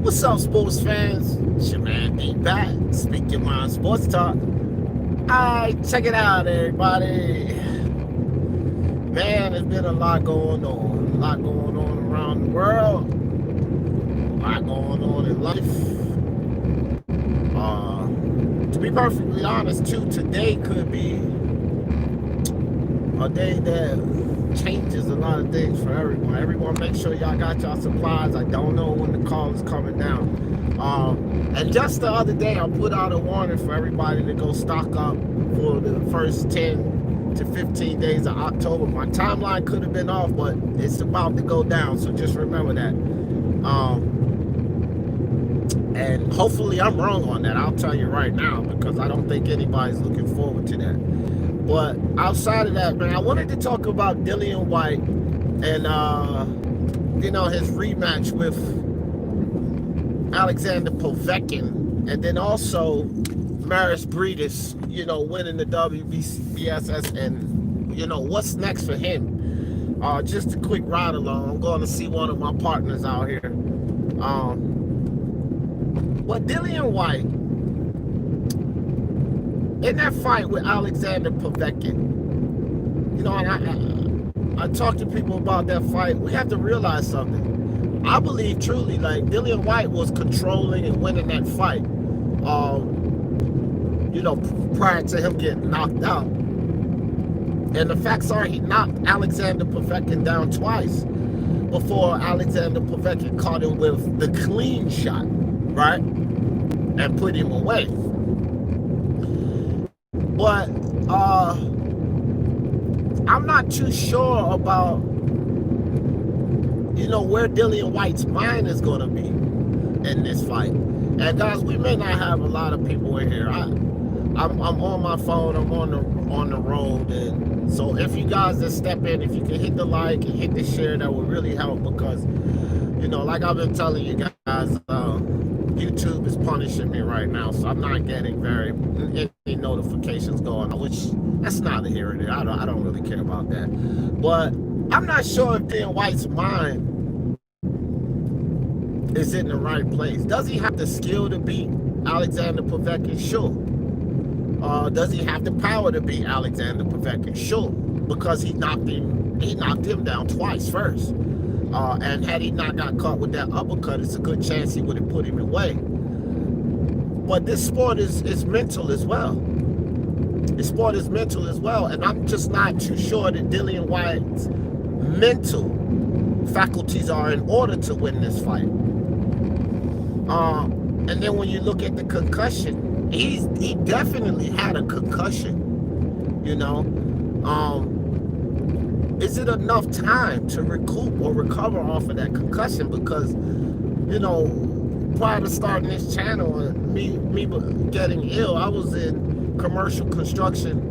What's up, sports fans? It's your man D back. Speak Your Mind Sports Talk. Alright, check it out, everybody. Man, there's been a lot going on. A lot going on around the world. A lot going on in life. To be perfectly honest, too, today could be a day that changes a lot of things for everyone. Everyone, make sure y'all got y'all supplies. I don't know when the call is coming down. And just the other day, I put out a warning for everybody to go stock up for the first 10 to 15 days of October. My timeline could have been off, but it's about to go down, so just remember that. And hopefully I'm wrong on that. I'll tell you right now, because I don't think anybody's looking forward to that. But outside of that, man, I wanted to talk about Dillian Whyte and his rematch with Alexandr Povetkin, and then also Maris Briedis, winning the WBSS, and what's next for him. Just a quick ride along. I'm going to see one of my partners out here. But Dillian Whyte, in that fight with Alexandr Povetkin, and I talk to people about that fight. We have to realize something. I believe truly, like, Dillian Whyte was controlling and winning that fight. Prior to him getting knocked out. And the facts are, he knocked Alexandr Povetkin down twice before Alexandr Povetkin caught him with the clean shot, right? And put him away. But I'm not too sure about where Dillian Whyte's mind is going to be in this fight. And guys, we may not have a lot of people in here. I'm on my phone. I'm on the road, and so if you guys just step in, if you can hit the like and hit the share, that would really help, because like I've been telling you guys, YouTube is punishing me right now, so I'm not getting any notifications going on, which that's neither here nor there. I don't really care about that. But I'm not sure if Dillian Whyte's mind is in the right place. Does he have the skill to beat Alexandr Povetkin? Sure. Does he have the power to beat Alexandr Povetkin? Sure. Because he knocked him down twice first. And had he not got caught with that uppercut, it's a good chance he would have put him away. But this sport is mental as well. This sport is mental as well, and I'm just not too sure that Dillian Whyte's mental faculties are in order to win this fight. And then when you look at the concussion, he definitely had a concussion. Is it enough time to recoup or recover off of that concussion? Because, prior to starting this channel and me getting ill, I was in commercial construction,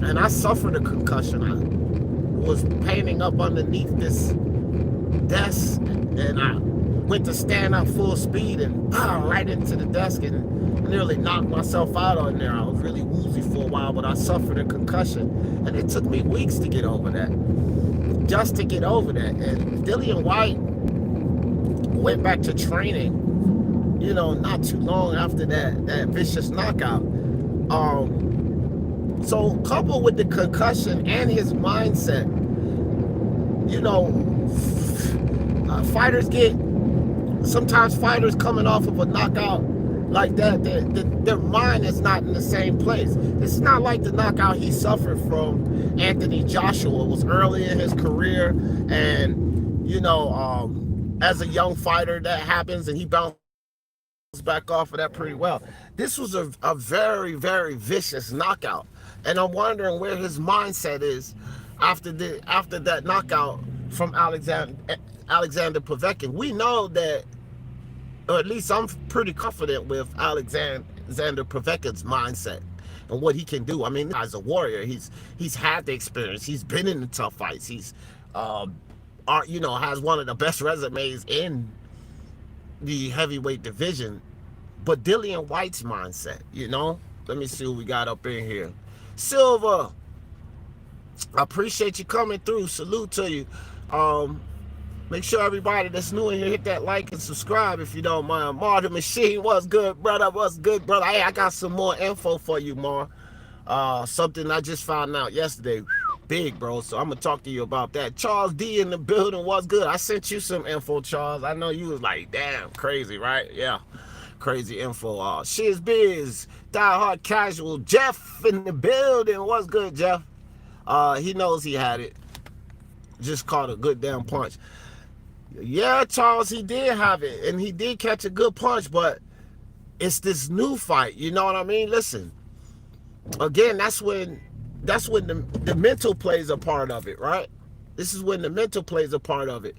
and I suffered a concussion. I was painting up underneath this desk, and I went to stand up full speed and right into the desk and nearly knocked myself out on there. I was really woozy for a while, but I suffered a concussion, and it took me weeks to get over that. Just to get over that. And Dillian Whyte went back to training, not too long after that vicious knockout. So coupled with the concussion and his mindset, sometimes fighters coming off of a knockout like that, their mind is not in the same place. It's not like the knockout he suffered from Anthony Joshua. It was early in his career, and as a young fighter that happens, and he bounced back off of that pretty well. This was a very, very vicious knockout, and I'm wondering where his mindset is after that knockout from Alexandr Povetkin. We know that, or at least I'm pretty confident with Alexandr Povetkin's mindset and what he can do. I mean, as a warrior, he's had the experience. He's been in the tough fights. He's has one of the best resumes in the heavyweight division. But Dillian Whyte's mindset, let me see what we got up in here. Silver, I appreciate you coming through. Salute to you. Make sure everybody that's new in here hit that like and subscribe if you don't mind. Mar the Machine, what's good, brother? What's good, brother? Hey, I got some more info for you, Mar. Something I just found out yesterday. Big, bro. So I'm gonna talk to you about that. Charles D in the building, what's good? I sent you some info, Charles. I know you was like, damn, crazy, right? Yeah, crazy info. Shiz Biz, Die Hard Casual, Jeff in the building, what's good, Jeff? He knows he had it. Just caught a good damn punch. Yeah, Charles, he did have it, and he did catch a good punch, but it's this new fight, you know what I mean? Listen, again, that's when the mental plays a part of it, right? This is when the mental plays a part of it.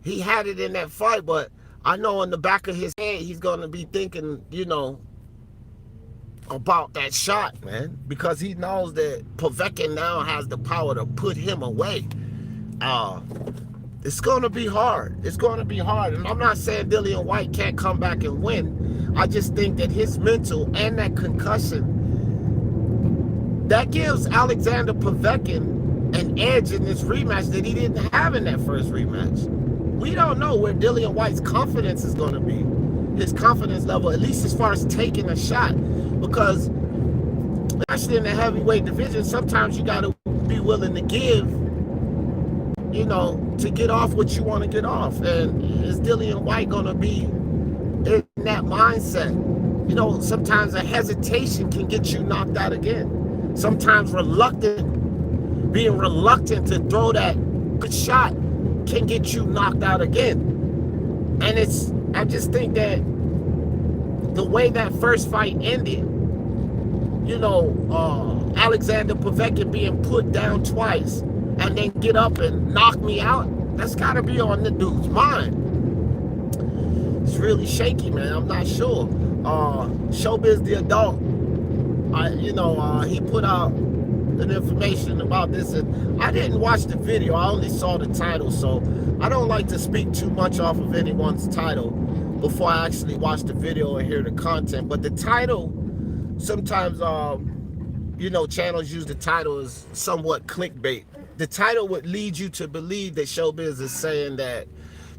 He had it in that fight, but I know in the back of his head, he's going to be thinking, you know, about that shot, man, because he knows that Povetkin now has the power to put him away. It's going to be hard. It's going to be hard. And I'm not saying Dillian Whyte can't come back and win. I just think that his mental and that concussion, that gives Alexandr Povetkin an edge in this rematch that he didn't have in that first rematch. We don't know where Dillian Whyte's confidence is going to be. His confidence level, at least as far as taking a shot. Because, especially in the heavyweight division, sometimes you got to be willing to give, you know, to get off what you want to get off. And is Dillian Whyte going to be in that mindset? You know, sometimes a hesitation can get you knocked out again. Sometimes being reluctant to throw that good shot can get you knocked out again. And I just think that the way that first fight ended, you know, Alexandr Povetkin being put down twice and then get up and knock me out, that's got to be on the dude's mind. It's really shaky, man. I'm not sure. Showbiz the adult, he put out an information about this, and I didn't watch the video. I only saw the title, so I don't like to speak too much off of anyone's title before I actually watch the video and hear the content. But the title, sometimes, channels use the title as somewhat clickbait. The title would lead you to believe that Showbiz is saying that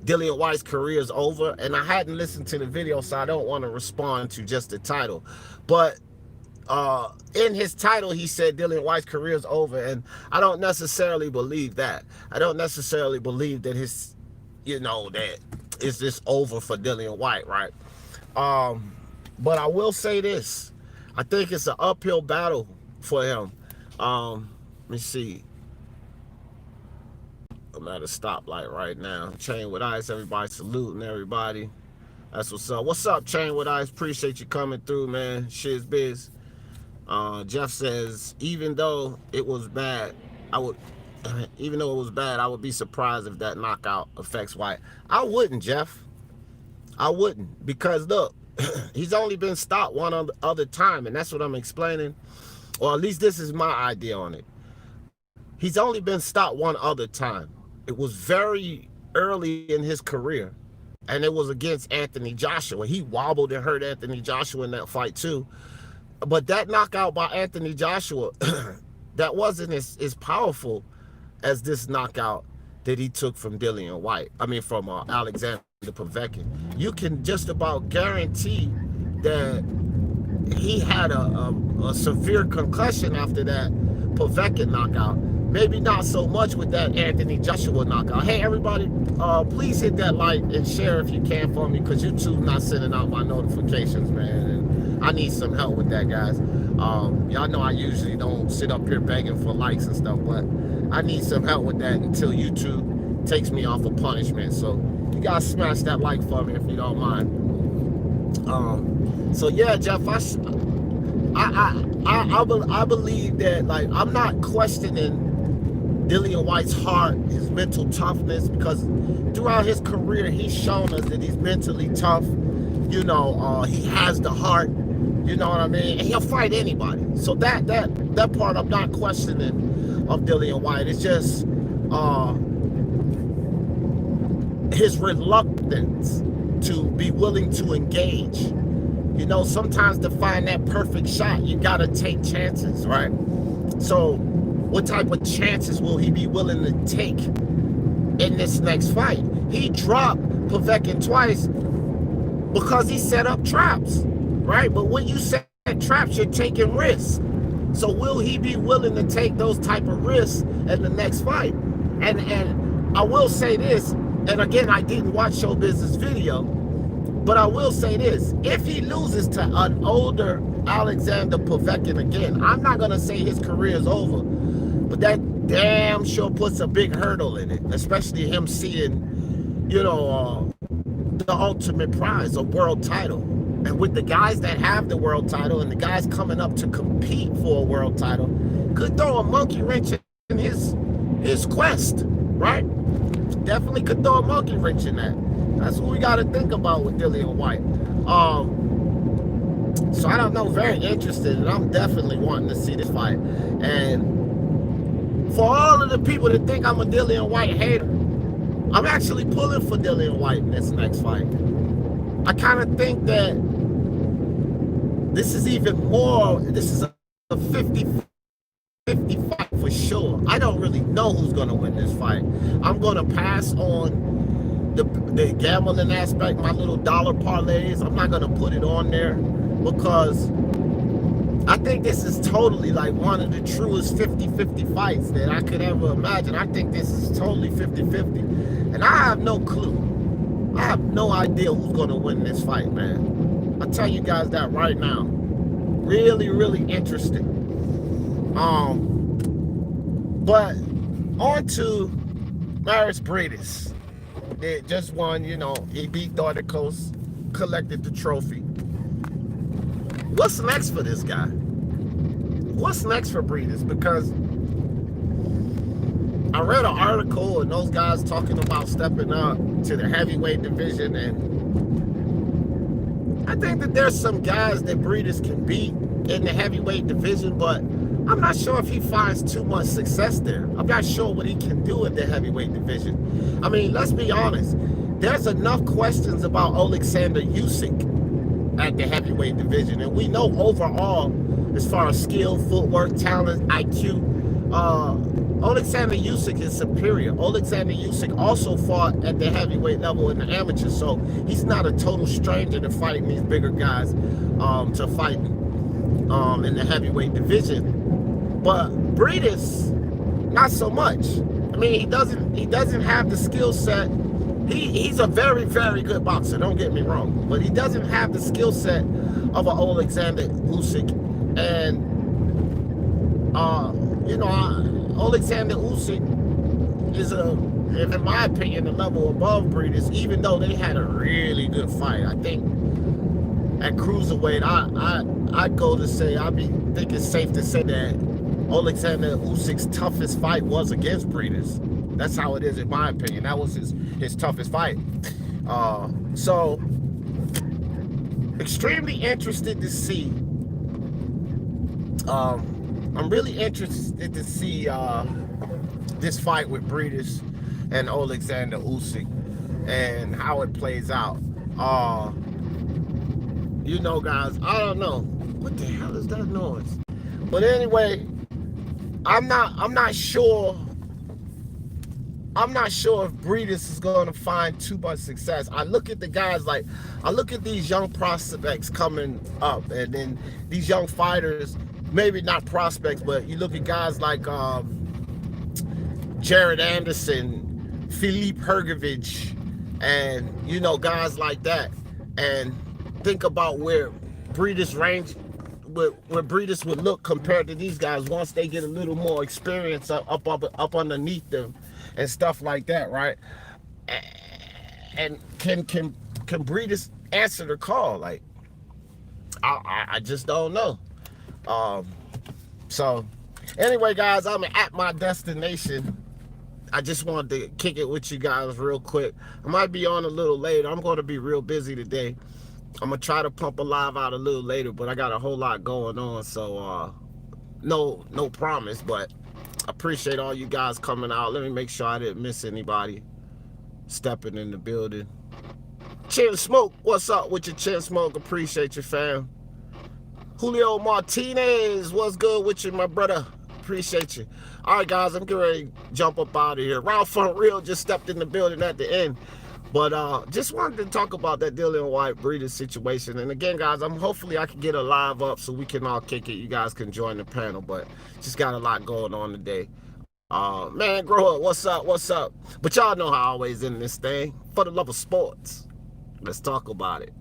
Dillian Whyte's career is over, and I hadn't listened to the video, so I don't want to respond to just the title. But in his title, he said Dillian Whyte's career is over, and I don't necessarily believe that. I don't necessarily believe that that it's just over for Dillian Whyte, right? But I will say this. I think it's an uphill battle for him. Let me see. I'm at a stoplight right now. Chain with Ice, everybody saluting everybody. That's what's up. What's up, Chain with Ice? Appreciate you coming through, man. Shiz Biz. Jeff says, even though it was bad, I would be surprised if that knockout affects Whyte. I wouldn't, Jeff. I wouldn't, because look, he's only been stopped one other time, and that's what I'm explaining, or at least this is my idea on it. He's only been stopped one other time. It was very early in his career, and it was against Anthony Joshua. He wobbled and hurt Anthony Joshua in that fight too. But that knockout by Anthony Joshua, that wasn't as powerful as this knockout that he took from Dillian Whyte. I mean, from Alexandr Povetkin. You can just about guarantee that he had a severe concussion after that Povetkin knockout. Maybe not so much with that Anthony Joshua knockout. Hey, everybody, please hit that like and share if you can for me, because YouTube's not sending out my notifications, man. And I need some help with that, guys. Y'all know I usually don't sit up here begging for likes and stuff, but I need some help with that until YouTube takes me off of punishment. So you guys smash that like for me if you don't mind. So yeah, Jeff, I believe that, like, I'm not questioning Dillian Whyte's heart, his mental toughness, because throughout his career, he's shown us that he's mentally tough. You know, he has the heart, you know what I mean? And he'll fight anybody. So that part I'm not questioning of Dillian Whyte. It's just his reluctance to be willing to engage. You know, sometimes to find that perfect shot, you gotta take chances, right? So what type of chances will he be willing to take in this next fight? He dropped Povetkin twice because he set up traps, right? But when you set traps, you're taking risks. So will he be willing to take those type of risks in the next fight? And I will say this, and again, I didn't watch Show Business video, but I will say this. If he loses to an older Alexandr Povetkin again, I'm not going to say his career is over, but that damn sure puts a big hurdle in it, especially him seeing, you know, the ultimate prize, a world title. And with the guys that have the world title and the guys coming up to compete for a world title, could throw a monkey wrench in his quest, right? Definitely could throw a monkey wrench in that. That's what we got to think about with Dillian Whyte. So I don't know, very interested, and I'm definitely wanting to see this fight. And for all of the people that think I'm a Dillian Whyte hater, I'm actually pulling for Dillian Whyte in this next fight. I kind of think that this is even more, this is a 50-50 fight for sure. I don't really know who's going to win this fight. I'm going to pass on the gambling aspect, my little dollar parlays. I'm not going to put it on there because I think this is totally like one of the truest 50-50 fights that I could ever imagine. I think this is totally 50-50. And I have no clue. I have no idea who's going to win this fight, man. I'll tell you guys that right now. Really, really interesting. But on to Maris Briedis. They just won, you know, he beat Coast, collected the trophy. What's next for this guy? What's next for Briedis? Because I read an article and those guys talking about stepping up to the heavyweight division, and I think that there's some guys that Briedis can beat in the heavyweight division, but I'm not sure if he finds too much success there. I'm not sure what he can do in the heavyweight division. I mean, let's be honest. There's enough questions about Alexandr Usyk at the heavyweight division, and we know overall, as far as skill, footwork, talent, IQ, Alexandr Usyk is superior. Alexandr Usyk also fought at the heavyweight level in the amateur, so he's not a total stranger to fighting these bigger guys, to fighting in the heavyweight division. But Briedis, not so much. I mean, he doesn't have the skill set. He's a very, very good boxer, don't get me wrong, but he doesn't have the skill set of an Alexandr Usyk. And you know, Alexandr Usyk is in my opinion, a level above Briedis, even though they had a really good fight. I think at cruiserweight, I'd go to say, think it's safe to say that Alexandr Usyk's toughest fight was against Briedis. That's how it is in my opinion. That was his toughest fight. So extremely interested to see. I'm really interested to see this fight with Briedis and Alexandr Usyk and how it plays out. You know, guys, I don't know. What the hell is that noise? But anyway, I'm not sure. I'm not sure if Briedis is going to find too much success. I look at the guys, like, I look at these young prospects coming up, and then these young fighters, maybe not prospects, but you look at guys like Jared Anderson, Filip Hrgovic, and, you know, guys like that, and think about where Briedis where Briedis would look compared to these guys once they get a little more experience up underneath them and stuff like that, right? And can Briedis answer the call? Like, I just don't know. So anyway, guys, I'm at my destination. I just wanted to kick it with you guys real quick. I might be on a little later. I'm going to be real busy today. I'm going to try to pump a live out a little later, but I got a whole lot going on, so no promise, but I appreciate all you guys coming out. Let me make sure I didn't miss anybody stepping in the building. Chin Smoke, what's up with your Chin Smoke? Appreciate you, fam. Julio Martinez, what's good with you, my brother? Appreciate you. All right, guys, I'm getting ready to jump up out of here. Ralph Fun Real just stepped in the building at the end. But just wanted to talk about that Dillian Whyte Briedis situation. And again, guys, hopefully I can get a live up so we can all kick it. You guys can join the panel, but just got a lot going on today. Man, grow up. What's up? What's up? But y'all know how I always end this thing. For the love of sports, let's talk about it.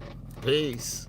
Peace.